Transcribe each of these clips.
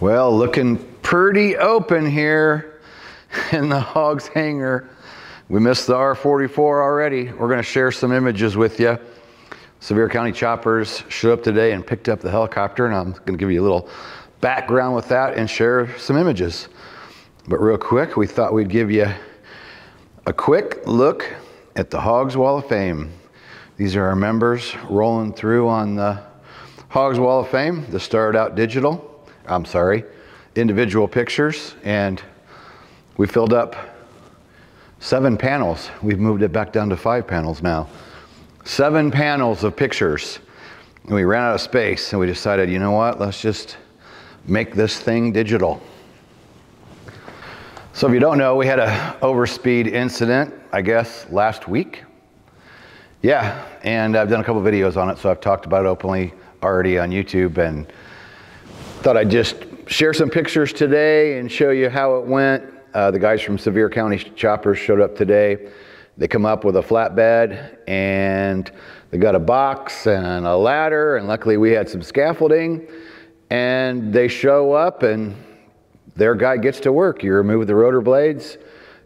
Well, looking pretty open here in the hog's hangar. We missed the R-44 already. We're gonna share some images with you. Sevier County choppers showed up today and picked up the helicopter, and I'm gonna give you a little background with that and share some images. But real quick, we thought we'd give you a quick look at the Hogs Wall of Fame. These are our members rolling through on the Hogs Wall of Fame. This started out individual pictures, and we filled up 7 panels. We've moved it back down to 5 panels now. 7 panels of pictures. And we ran out of space, and we decided, you know what, let's just make this thing digital. So if you don't know, we had an overspeed incident, I guess, last week. Yeah, and I've done a couple videos on it, so I've talked about it openly already on YouTube, and thought I'd just share some pictures today and show you how it went. The guys from Sevier County choppers showed up today. They come up with a flatbed, and they got a box and a ladder, and luckily we had some scaffolding, and they show up and their guy gets to work. You remove the rotor blades.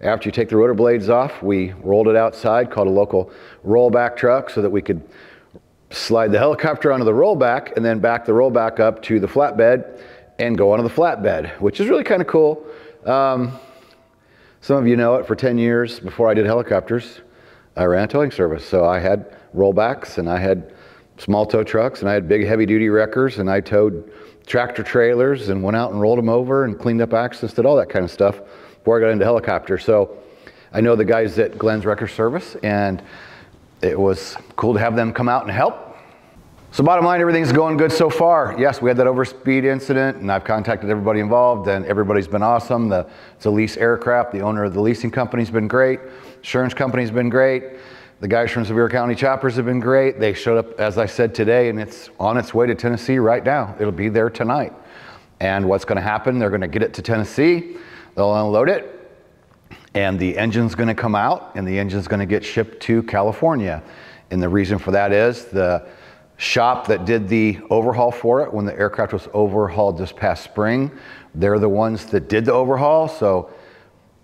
After you take the rotor blades off, we rolled it outside, called a local rollback truck so that we could slide the helicopter onto the rollback and then back the rollback up to the flatbed and go onto the flatbed, which is really kind of cool. Some of you know it, for 10 years before I did helicopters, I ran a towing service. So I had rollbacks, and I had small tow trucks, and I had big heavy duty wreckers, and I towed tractor trailers and went out and rolled them over and cleaned up accidents, did all that kind of stuff before I got into helicopters. So I know the guys at Glenn's Wrecker Service, and it was cool to have them come out and help. So bottom line, everything's going good so far. Yes, we had that overspeed incident, and I've contacted everybody involved, and everybody's been awesome. It's a lease aircraft. The owner of the leasing company's been great. Insurance company's been great. The guys from Sevier County choppers have been great. They showed up, as I said, today, and it's on its way to Tennessee right now. It'll be there tonight. And what's gonna happen, they're gonna get it to Tennessee, they'll unload it, and the engine's gonna come out, and the engine's gonna get shipped to California. And the reason for that is the shop that did the overhaul for it when the aircraft was overhauled this past spring, they're the ones that did the overhaul, so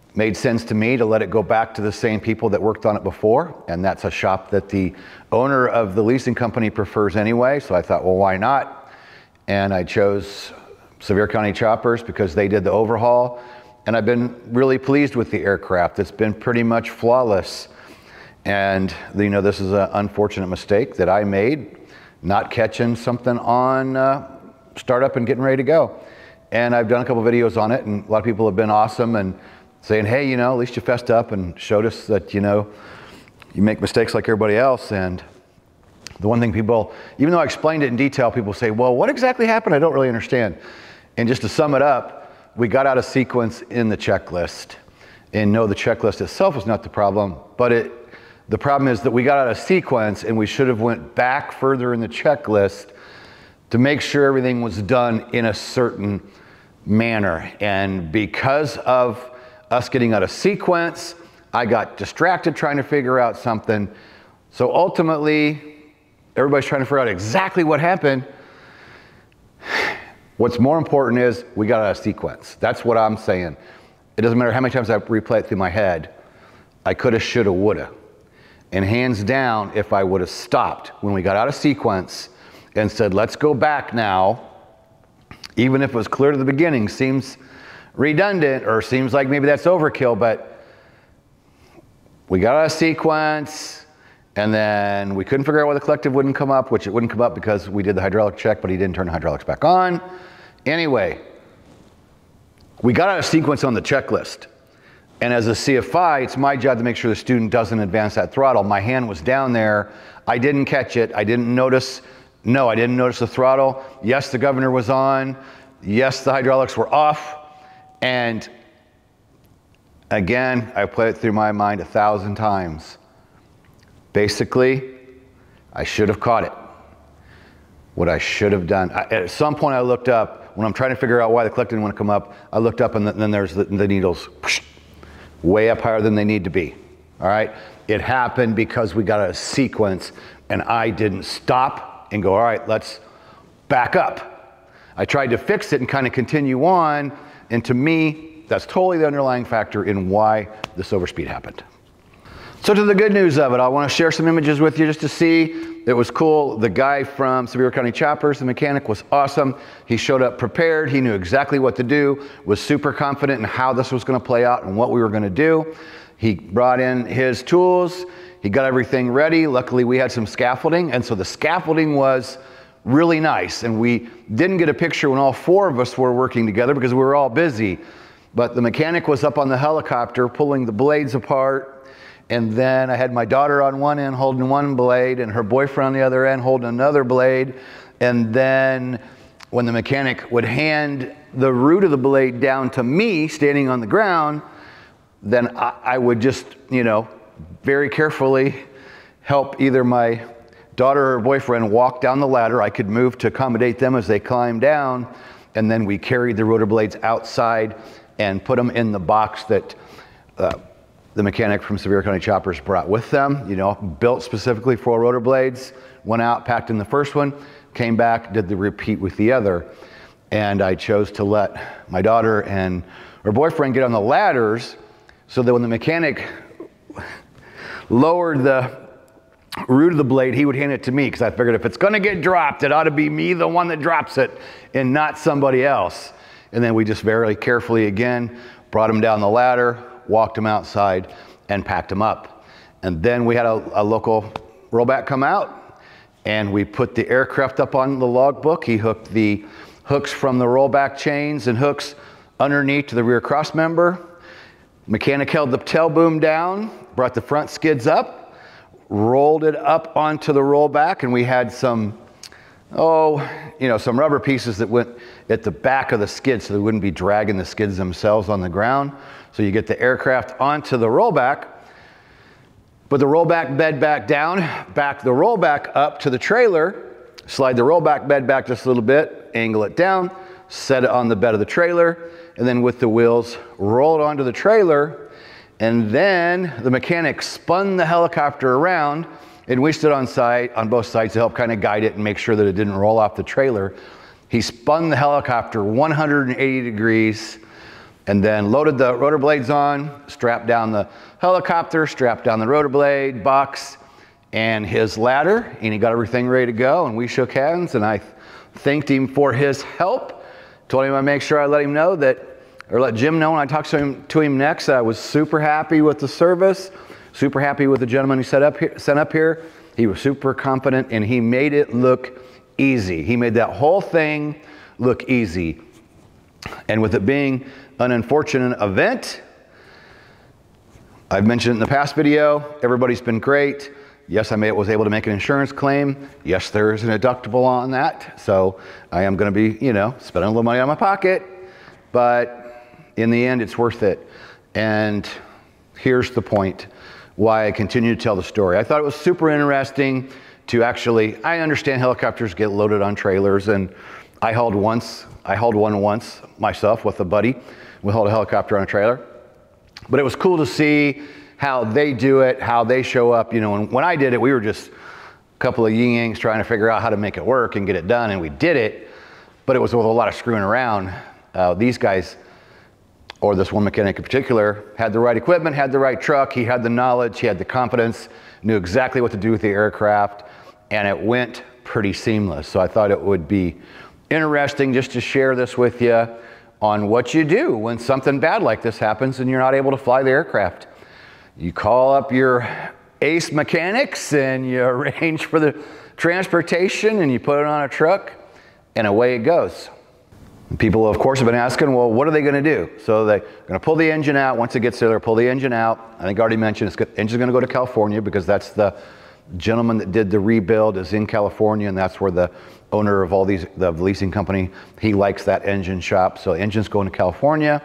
it made sense to me to let it go back to the same people that worked on it before, and that's a shop that the owner of the leasing company prefers anyway, so I thought, well, why not? And I chose Sevier County choppers because they did the overhaul, and I've been really pleased with the aircraft. It's been pretty much flawless, and you know, this is an unfortunate mistake that I made, not catching something on startup and getting ready to go. And I've done a couple videos on it, and a lot of people have been awesome and saying, hey, you know, at least you fessed up and showed us that, you know, you make mistakes like everybody else. And the one thing people, even though I explained it in detail, people say, well, what exactly happened? I don't really understand. And just to sum it up, we got out of sequence in the checklist. And no, the checklist itself is not the problem, but the problem is that we got out of sequence, and we should have went back further in the checklist to make sure everything was done in a certain manner. And because of us getting out of sequence, I got distracted trying to figure out something. So ultimately, everybody's trying to figure out exactly what happened. What's more important is we got out of sequence. That's what I'm saying. It doesn't matter how many times I replay it through my head. I coulda, shoulda, woulda. And hands down, if I would have stopped when we got out of sequence and said, let's go back now, even if it was clear to the beginning, seems redundant or seems like maybe that's overkill, but we got out of sequence, and then we couldn't figure out why the collective wouldn't come up, which it wouldn't come up because we did the hydraulic check, but he didn't turn the hydraulics back on. Anyway, we got out of sequence on the checklist. And as a CFI, it's my job to make sure the student doesn't advance that throttle. My hand was down there. I didn't catch it. I didn't notice. No, I didn't notice the throttle. Yes, the governor was on. Yes, the hydraulics were off. And again, I played it through my mind 1,000 times. Basically, I should have caught it. What I should have done. At some point I looked up, when I'm trying to figure out why the collector didn't want to come up, I looked up and then there's the needles way up higher than they need to be. All right? It happened because we got a sequence and I didn't stop and go, all right, let's back up. I tried to fix it and kind of continue on, and to me, that's totally the underlying factor in why this overspeed happened. So to the good news of it, I want to share some images with you just to see. It was cool. The guy from Sevier County Choppers, the mechanic, was awesome. He showed up prepared. He knew exactly what to do, was super confident in how this was going to play out and what we were going to do. He brought in his tools. He got everything ready. Luckily, we had some scaffolding, and so the scaffolding was really nice. And we didn't get a picture when all four of us were working together because we were all busy. But the mechanic was up on the helicopter pulling the blades apart. And then I had my daughter on one end holding one blade and her boyfriend on the other end holding another blade. And then when the mechanic would hand the root of the blade down to me standing on the ground, then I would just, you know, very carefully help either my daughter or boyfriend walk down the ladder. I could move to accommodate them as they climbed down. And then we carried the rotor blades outside and put them in the box that the mechanic from Sevier County Choppers brought with them, you know, built specifically for rotor blades. Went out, packed in the first one, came back, did the repeat with the other. And I chose to let my daughter and her boyfriend get on the ladders so that when the mechanic lowered the root of the blade, he would hand it to me, because I figured if it's going to get dropped, it ought to be me, the one that drops it, and not somebody else. And then we just very carefully again brought him down the ladder, walked him outside, and packed him up. And then we had a local rollback come out, and we put the aircraft up on the logbook. He hooked the hooks from the rollback chains and hooks underneath to the rear cross member. Mechanic held the tail boom down, brought the front skids up, rolled it up onto the rollback, and we had some, some rubber pieces that went at the back of the skids so they wouldn't be dragging the skids themselves on the ground. So you get the aircraft onto the rollback, put the rollback bed back down, back the rollback up to the trailer, slide the rollback bed back just a little bit, angle it down, set it on the bed of the trailer, and then with the wheels, roll it onto the trailer. And then the mechanic spun the helicopter around, and we stood on both sides to help kind of guide it and make sure that it didn't roll off the trailer. He spun the helicopter 180 degrees and then loaded the rotor blades on, strapped down the helicopter, strapped down the rotor blade box and his ladder, and he got everything ready to go. And we shook hands, and I thanked him for his help. Told him I'd make sure I let him know that, or let Jim know when I talked to him next, that I was super happy with the service, super happy with the gentleman who sent up here. He was super confident, and he made it look easy. He made that whole thing look easy. And with it being an unfortunate event, I've mentioned in the past video, everybody's been great. Yes, I was able to make an insurance claim. Yes, there is an deductible on that. So I am going to be, spending a little money out of my pocket, but in the end, it's worth it. And here's the point why I continue to tell the story. I thought it was super interesting to actually, I understand helicopters get loaded on trailers, and I held one once myself with a buddy. We held a helicopter on a trailer. But it was cool to see how they do it, how they show up. When I did it, we were just a couple of yin-yangs trying to figure out how to make it work and get it done, and we did it, but it was with a lot of screwing around. These guys, or this one mechanic in particular, had the right equipment, had the right truck, he had the knowledge, he had the confidence, knew exactly what to do with the aircraft, and it went pretty seamless. So I thought it would be interesting just to share this with you on what you do when something bad like this happens and you're not able to fly the aircraft. You call up your ace mechanics and you arrange for the transportation and you put it on a truck and away it goes. People, of course, have been asking, well, what are they going to do? So they're going to pull the engine out. Once it gets there, they'll pull the engine out. I think I already mentioned the engine's going to go to California because that's the gentleman that did the rebuild is in California, and that's where the owner of the leasing company, he likes that engine shop. So the engine's going to California.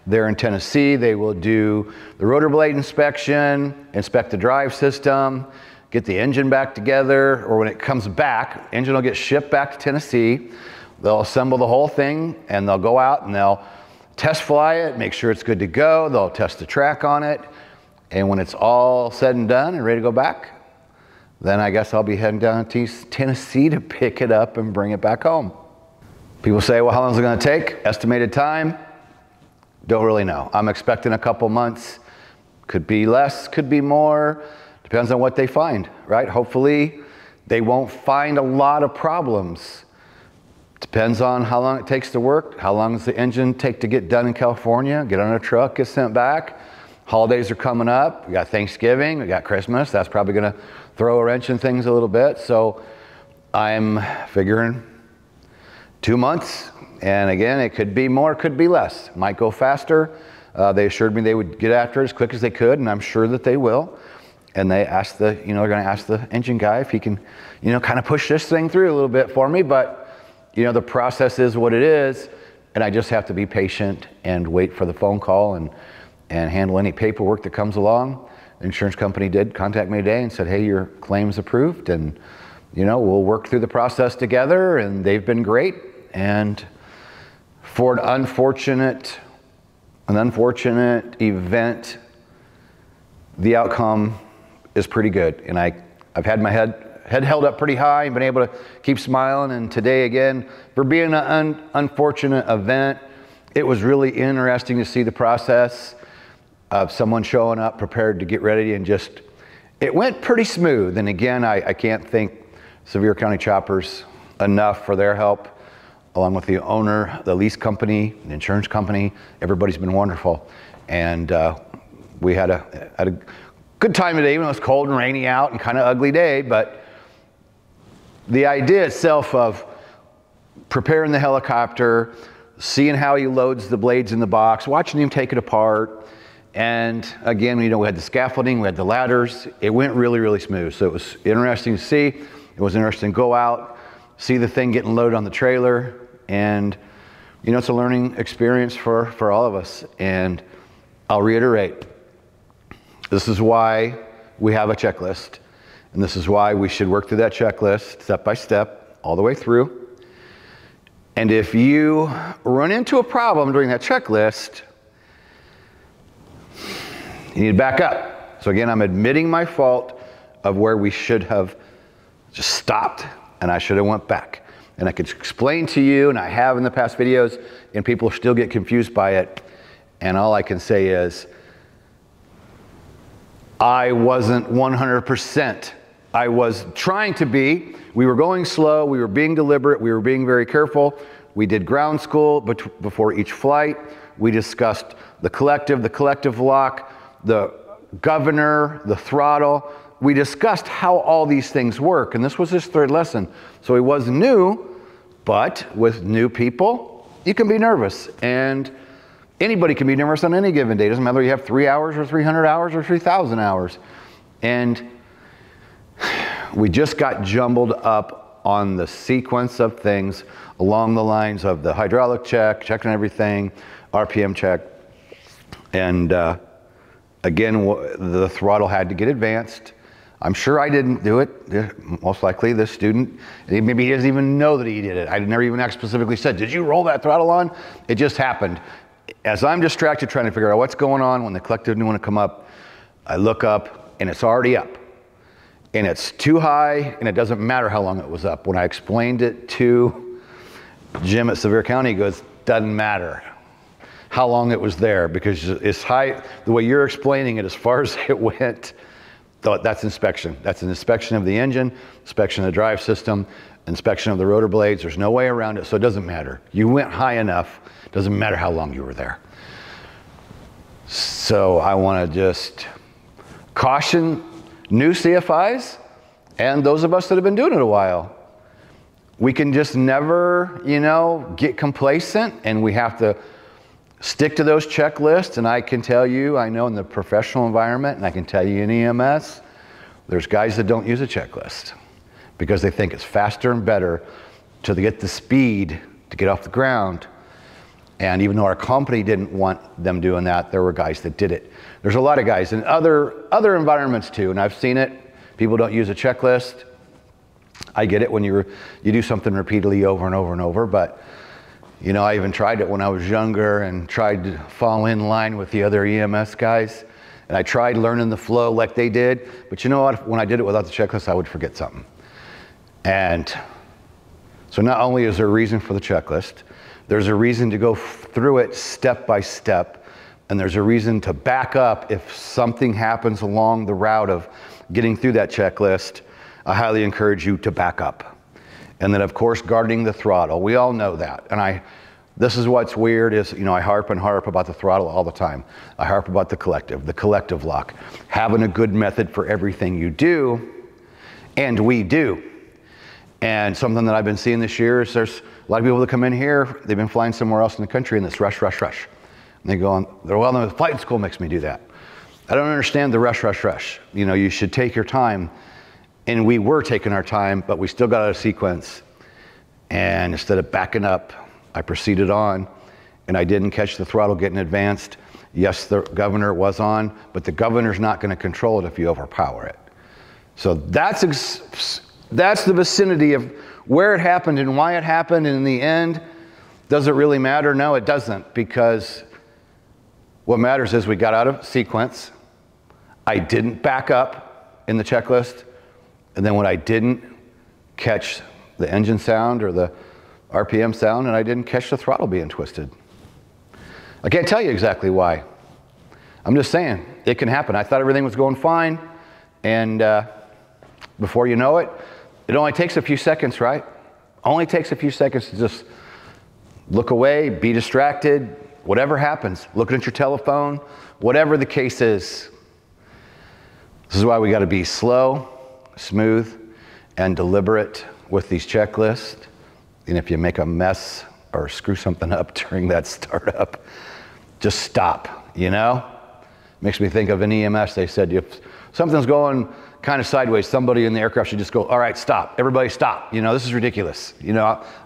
They're in Tennessee. They will do the rotor blade inspection, inspect the drive system, get the engine back together, or when it comes back, engine will get shipped back to Tennessee. They'll assemble the whole thing, and they'll go out and they'll test fly it, make sure it's good to go. They'll test the track on it. And when it's all said and done and ready to go back, then I guess I'll be heading down to Tennessee to pick it up and bring it back home. People say, well, how long is it going to take? Estimated time? Don't really know. I'm expecting a couple months. Could be less, could be more. Depends on what they find, right? Hopefully, they won't find a lot of problems. Depends on how long it takes to work, how long does the engine take to get done in California, get on a truck, get sent back. Holidays are coming up. We got Thanksgiving, we got Christmas. That's probably going to throw a wrench in things a little bit. So I'm figuring 2 months. And again, it could be more, could be less. Might go faster. They assured me they would get after it as quick as they could, and I'm sure that they will. And they asked they're going to ask the engine guy if he can, kind of push this thing through a little bit for me. But, the process is what it is, and I just have to be patient and wait for the phone call and handle any paperwork that comes along. The insurance company did contact me today and said, hey, your claim's approved, and, we'll work through the process together, and they've been great. And for an unfortunate event, the outcome is pretty good. And I've had my head held up pretty high and been able to keep smiling. And today, again, for being an unfortunate event, it was really interesting to see the process of someone showing up prepared to get ready, and it went pretty smooth. And again, I can't thank Sevier County Choppers enough for their help, along with the owner, the lease company, the insurance company. Everybody's been wonderful. And we had a good time today, even though it was cold and rainy out and kind of ugly day. But the idea itself of preparing the helicopter, seeing how he loads the blades in the box, watching him take it apart. And again, we had the scaffolding, we had the ladders. It went really, really smooth. So it was interesting to see. It was interesting to go out, see the thing getting loaded on the trailer. And, it's a learning experience for all of us. And I'll reiterate, this is why we have a checklist. And this is why we should work through that checklist step by step, all the way through. And if you run into a problem during that checklist, you need to back up. So again, I'm admitting my fault of where we should have just stopped, and I should have went back. And I could explain to you, and I have in the past videos, and people still get confused by it. And all I can say is, I wasn't 100%. I was trying to be. We were going slow. We were being deliberate. We were being very careful. We did ground school before each flight. We discussed the collective lock, the governor, the throttle. We discussed how all these things work. And this was his third lesson. So he was new, but with new people, you can be nervous. And anybody can be nervous on any given day. It doesn't matter if you have 3 hours or 300 hours or 3,000 hours. And we just got jumbled up on the sequence of things along the lines of the hydraulic check, checking everything, RPM check. And again, the throttle had to get advanced. I'm sure I didn't do it. Most likely the student, maybe he doesn't even know that he did it. I never even specifically said, did you roll that throttle on? It just happened. As I'm distracted trying to figure out what's going on when the collective didn't want to come up, I look up and it's already up. And it's too high, and it doesn't matter how long it was up. When I explained it to Jim at Sevier County, he goes, doesn't matter how long it was there, because it's high. The way you're explaining it, as far as it went, that's inspection. That's an inspection of the engine, inspection of the drive system, inspection of the rotor blades. There's no way around it, so it doesn't matter. You went high enough, doesn't matter how long you were there. So I want to just caution new CFIs and those of us that have been doing it a while. We can just never, get complacent, and we have to stick to those checklists. And I can tell you, I know in the professional environment, and I can tell you in EMS, there's guys that don't use a checklist because they think it's faster and better to get the speed to get off the ground. And even though our company didn't want them doing that, there were guys that did it. There's a lot of guys in other environments too, and I've seen it. People don't use a checklist. I get it when you do something repeatedly over and over and over, but I even tried it when I was younger and tried to fall in line with the other EMS guys. And I tried learning the flow like they did, but you know what? When I did it without the checklist, I would forget something. And So not only is there a reason for the checklist, there's a reason to go through it step by step, and there's a reason to back up if something happens along the route of getting through that checklist. I highly encourage you to back up. And then of course, guarding the throttle. We all know that. And this is what's weird is, I harp and harp about the throttle all the time. I harp about the collective lock. Having a good method for everything you do, and we do. And something that I've been seeing this year is there's a lot of people that come in here, they've been flying somewhere else in the country, and it's rush, rush, rush. And they go on, well, the flight school makes me do that. I don't understand the rush, rush, rush. You should take your time. And we were taking our time, but we still got out of sequence. And instead of backing up, I proceeded on, and I didn't catch the throttle getting advanced. Yes, the governor was on, but the governor's not going to control it if you overpower it. So that's the vicinity of where it happened and why it happened. And in the end, does it really matter? No, it doesn't, because what matters is we got out of sequence. I didn't back up in the checklist. And then when I didn't catch the engine sound or the RPM sound, and I didn't catch the throttle being twisted. I can't tell you exactly why. I'm just saying, it can happen. I thought everything was going fine, and before you know it, it only takes a few seconds, right? Only takes a few seconds to just look away, be distracted, whatever happens, looking at your telephone, whatever the case is. This is why we got to be slow, smooth, and deliberate with these checklists. And if you make a mess or screw something up during that startup, just stop, Makes me think of an EMS. They said if something's going kind of sideways, somebody in the aircraft should just go, all right, stop, everybody stop. This is ridiculous.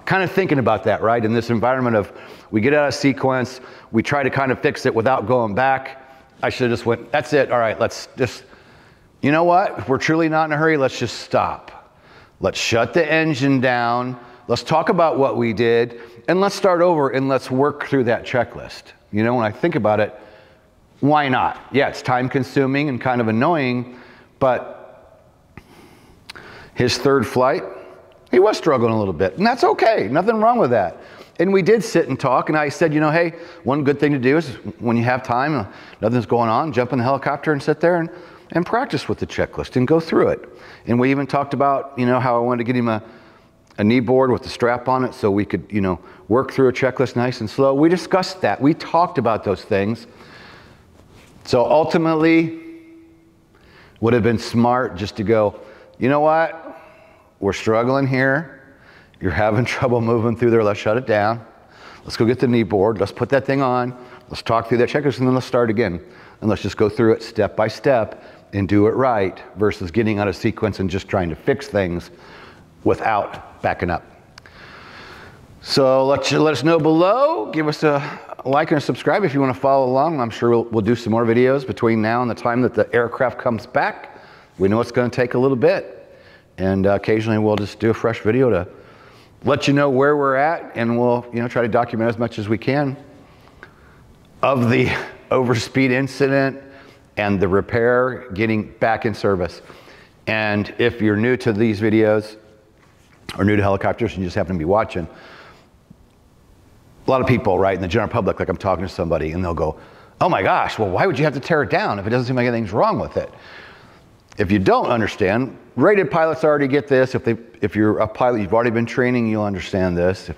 Kind of thinking about that, right? In this environment of, we get out of sequence, we try to kind of fix it without going back. I should have just went, that's it, all right, let's just, you know what? If we're truly not in a hurry, let's just stop. Let's shut the engine down. Let's talk about what we did, and let's start over and let's work through that checklist. When I think about it, why not? Yeah, it's time consuming and kind of annoying, but his third flight, he was struggling a little bit, and that's okay. Nothing wrong with that. And we did sit and talk, and I said, hey, one good thing to do is when you have time, nothing's going on, jump in the helicopter and sit there and practice with the checklist and go through it. And we even talked about, how I wanted to get him a knee board with the strap on it so we could, work through a checklist nice and slow. We discussed that. We talked about those things. So ultimately, would have been smart just to go, you know what? We're struggling here. You're having trouble moving through there. Let's shut it down. Let's go get the knee board. Let's put that thing on. Let's talk through that checklist, and then let's start again. And let's just go through it step by step and do it right versus getting out of sequence and just trying to fix things without backing up. So let us know below. Give us a like and a subscribe if you want to follow along. I'm sure we'll do some more videos between now and the time that the aircraft comes back. We know it's going to take a little bit, and occasionally we'll just do a fresh video to let you know where we're at, and we'll try to document as much as we can of the overspeed incident and the repair getting back in service. And if you're new to these videos or new to helicopters and you just happen to be watching, a lot of people, right, in the general public, like I'm talking to somebody and they'll go, oh my gosh, well, why would you have to tear it down if it doesn't seem like anything's wrong with it? If you don't understand, rated pilots already get this. If you're a pilot, you've already been training, you'll understand this. If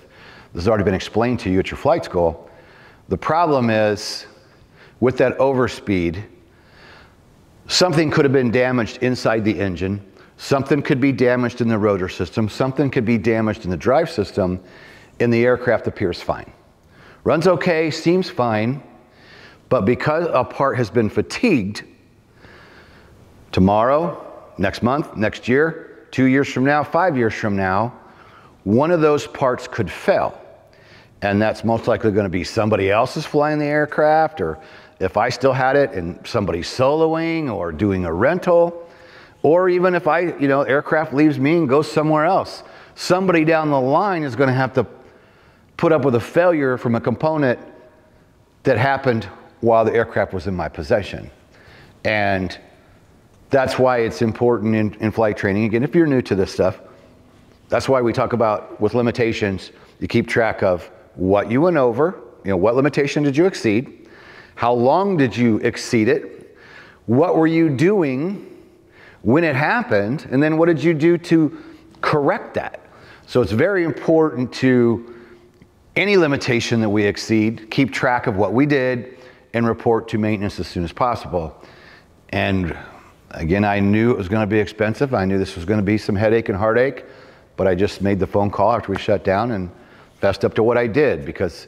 this has already been explained to you at your flight school. The problem is, with that overspeed, something could have been damaged inside the engine, something could be damaged in the rotor system, something could be damaged in the drive system, and the aircraft appears fine. Runs okay, seems fine, but because a part has been fatigued, tomorrow, next month, next year, 2 years from now, 5 years from now, one of those parts could fail. And that's most likely going to be somebody else is flying the aircraft, or if I still had it and somebody's soloing or doing a rental, or even if aircraft leaves me and goes somewhere else, somebody down the line is going to have to put up with a failure from a component that happened while the aircraft was in my possession. And that's why it's important in flight training. Again, if you're new to this stuff, That's why we talk about with limitations, you keep track of what you went over, what limitation did you exceed, how long did you exceed it, what were you doing when it happened, and then what did you do to correct that? So it's very important to, any limitation that we exceed, keep track of what we did and report to maintenance as soon as possible. And again, I knew it was going to be expensive. I knew this was going to be some headache and heartache, but I just made the phone call after we shut down and fessed up to what I did, because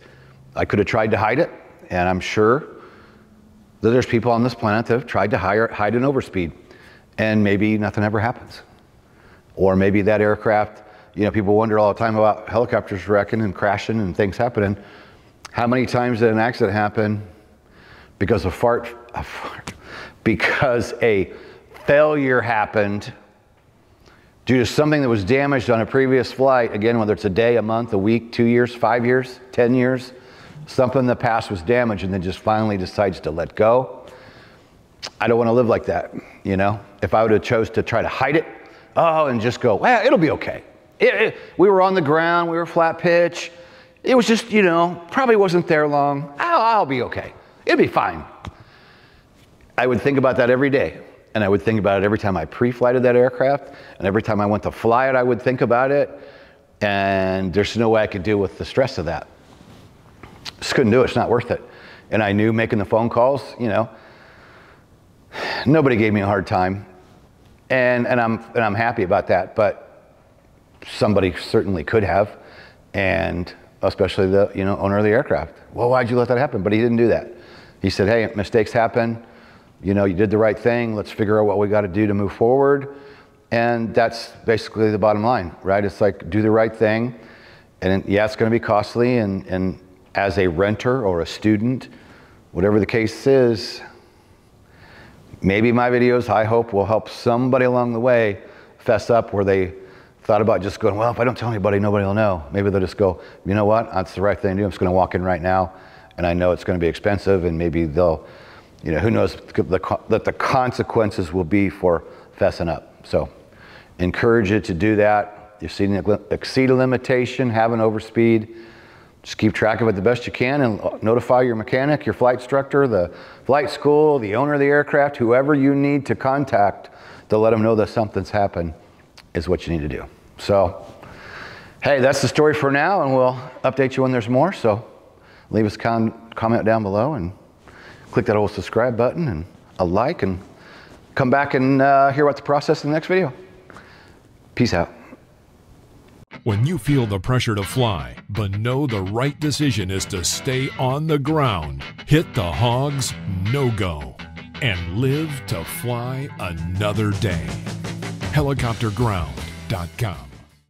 I could have tried to hide it, and I'm sure that there's people on this planet that have tried to hide an overspeed, and maybe nothing ever happens. Or maybe that aircraft, people wonder all the time about helicopters wrecking and crashing and things happening. How many times did an accident happen because because a failure happened due to something that was damaged on a previous flight? Again, whether it's a day, a month, a week, 2 years, 5 years, 10 years, something in the past was damaged and then just finally decides to let go. I don't want to live like that, If I would have chose to try to hide it, and just go, well, it'll be okay. We were on the ground, we were flat pitch. It was just, probably wasn't there long. I'll be okay. It'll be fine. I would think about that every day. And I would think about it every time I pre-flighted that aircraft. And every time I went to fly it, I would think about it. And there's no way I could deal with the stress of that. Just couldn't do it. It's not worth it. And I knew making the phone calls, nobody gave me a hard time. And I'm happy about that, but somebody certainly could have, and especially the owner of the aircraft. Well, why'd you let that happen? But he didn't do that. He said, hey, mistakes happen. You did the right thing. Let's figure out what we got to do to move forward. And that's basically the bottom line, right? It's like, do the right thing. And yeah, it's going to be costly. And as a renter or a student, whatever the case is, maybe my videos, I hope, will help somebody along the way fess up where they thought about just going, well, if I don't tell anybody, nobody will know. Maybe they'll just go, you know what, that's the right thing to do. I'm just going to walk in right now, and I know it's going to be expensive, and maybe they'll, who knows that the consequences will be for fessing up. So encourage you to do that. You exceed a limitation, have an overspeed, just keep track of it the best you can and notify your mechanic, your flight instructor, the flight school, the owner of the aircraft, whoever you need to contact to let them know that something's happened is what you need to do. So, hey, that's the story for now, and we'll update you when there's more. So leave us a comment down below and click that old subscribe button and a like, and come back and hear what's the process in the next video. Peace out. When you feel the pressure to fly, but know the right decision is to stay on the ground, hit the hogs no-go and live to fly another day. Helicopterground.com